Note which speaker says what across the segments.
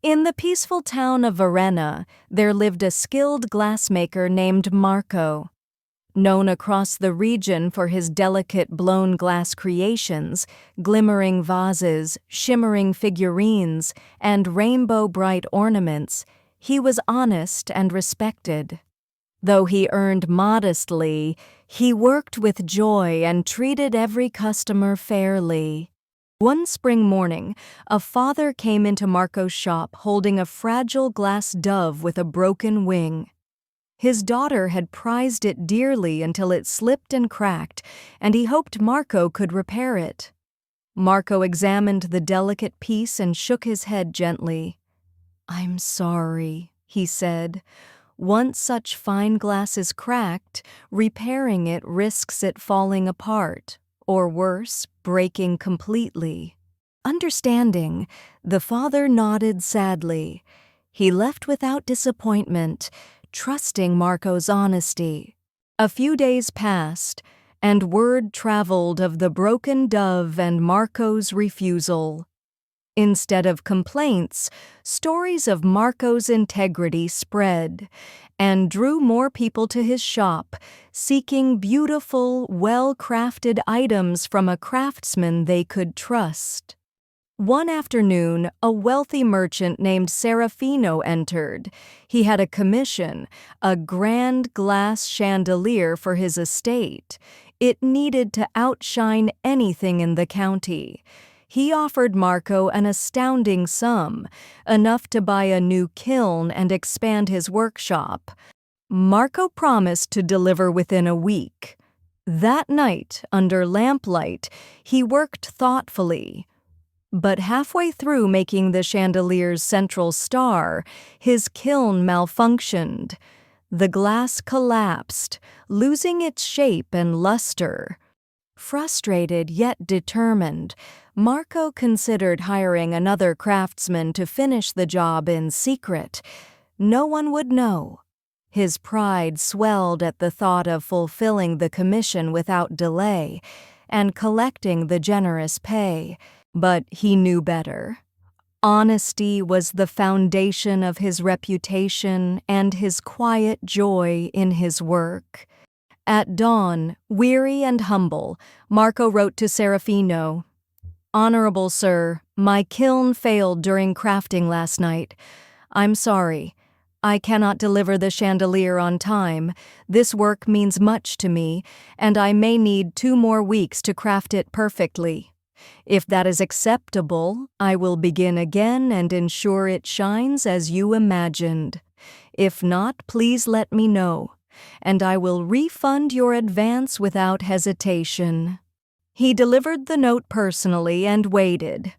Speaker 1: In the peaceful town of Verena, there lived a skilled glassmaker named Marco. Known across the region for his delicate blown glass creations, glimmering vases, shimmering figurines, and rainbow-bright ornaments, he was honest and respected. Though he earned modestly, he worked with joy and treated every customer fairly. One spring morning, a father came into Marco's shop holding a fragile glass dove with a broken wing. His daughter had prized it dearly until it slipped and cracked, and he hoped Marco could repair it. Marco examined the delicate piece and shook his head gently. "I'm sorry," he said. "Once such fine glass is cracked, repairing it risks it falling apart, or worse, breaking completely." Understanding, the father nodded sadly. He left without disappointment, trusting Marco's honesty. A few days passed, and word traveled of the broken dove and Marco's refusal. Instead of complaints, stories of Marco's integrity spread and drew more people to his shop, seeking beautiful, well-crafted items from a craftsman they could trust. One afternoon, a wealthy merchant named Serafino entered. He had a commission, a grand glass chandelier for his estate. It needed to outshine anything in the county. He offered Marco an astounding sum, enough to buy a new kiln and expand his workshop. Marco promised to deliver within a week. That night, under lamplight, he worked thoughtfully. But halfway through making the chandelier's central star, his kiln malfunctioned. The glass collapsed, losing its shape and luster. Frustrated yet determined, Marco considered hiring another craftsman to finish the job in secret. No one would know. His pride swelled at the thought of fulfilling the commission without delay and collecting the generous pay. But he knew better. Honesty was the foundation of his reputation and his quiet joy in his work. At dawn, weary and humble, Marco wrote to Serafino, "Honorable Sir, my kiln failed during crafting last night. I'm sorry. I cannot deliver the chandelier on time. This work means much to me, and I may need 2 more weeks to craft it perfectly. If that is acceptable, I will begin again and ensure it shines as you imagined. If not, please let me know, and I will refund your advance without hesitation." He delivered the note personally and waited.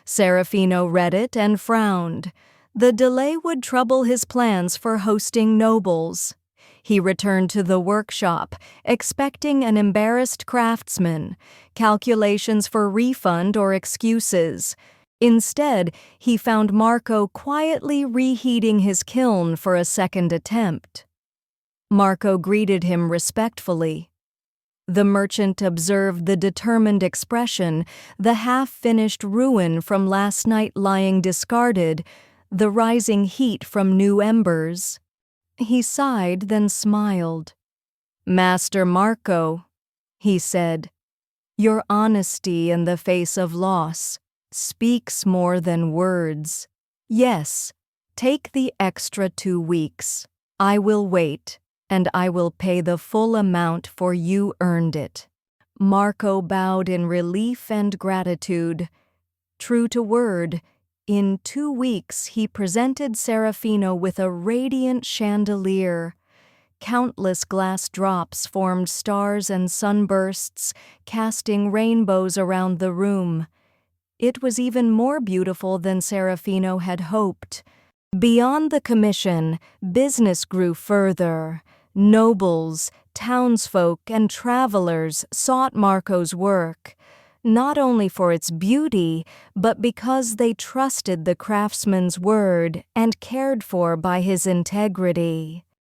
Speaker 1: Serafino read it and frowned. The delay would trouble his plans for hosting nobles. He returned to the workshop, expecting an embarrassed craftsman, calculations for refund or excuses. Instead, he found Marco quietly reheating his kiln for a second attempt. Marco greeted him respectfully. The merchant observed the determined expression, the half-finished ruin from last night lying discarded, the rising heat from new embers. He sighed, then smiled. "Master Marco," he said, "your honesty in the face of loss speaks more than words. Yes, take the extra 2 weeks. I will wait, and I will pay the full amount, for you earned it." Marco bowed in relief and gratitude. True to word, in 2 weeks he presented Serafino with a radiant chandelier. Countless glass drops formed stars and sunbursts, casting rainbows around the room. It was even more beautiful than Serafino had hoped. Beyond the commission, business grew further. Nobles, townsfolk, and travelers sought Marco's work, not only for its beauty, but because they trusted the craftsman's word and cared for by his integrity.